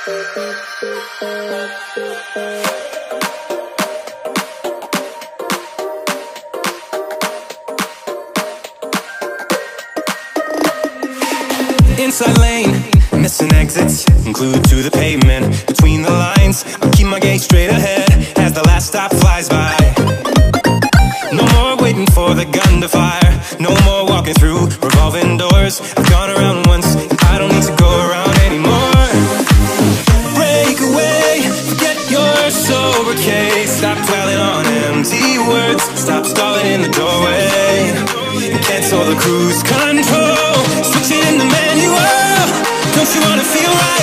Inside lane, missing exits, glued to the pavement. Between the lines, I keep my gaze straight ahead as the last stop flies by. No more waiting for the gun to fire, no more walking through revolving doors. I've gone around once, I don't need to go around anymore. Break away, forget your sober case. Stop dwelling on empty words, stop stalling in the doorway, and cancel the cruise control. Switch it in the manual, don't you wanna feel right?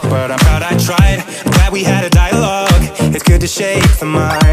But I'm proud I tried. I'm glad we had a dialogue. It's good to shake the mind.